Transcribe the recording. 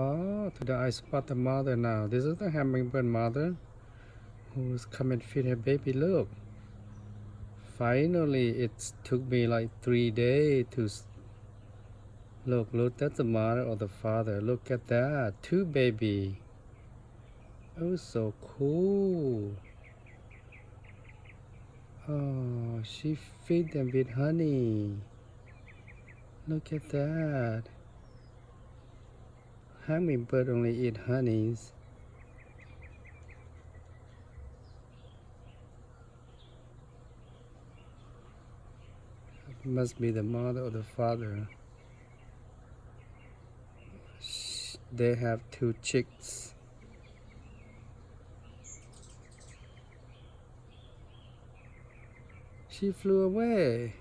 Oh, today I spot the mother now. This is the hummingbird mother who's come and feed her baby. Look. Finally, it took me like 3 days to look, that's the mother or the father. Look at that. Two baby. Oh, so cool. Oh, she feed them with honey. Look at that. Hummingbird only eat honeys. It must be the mother or the father. They have two chicks. She flew away.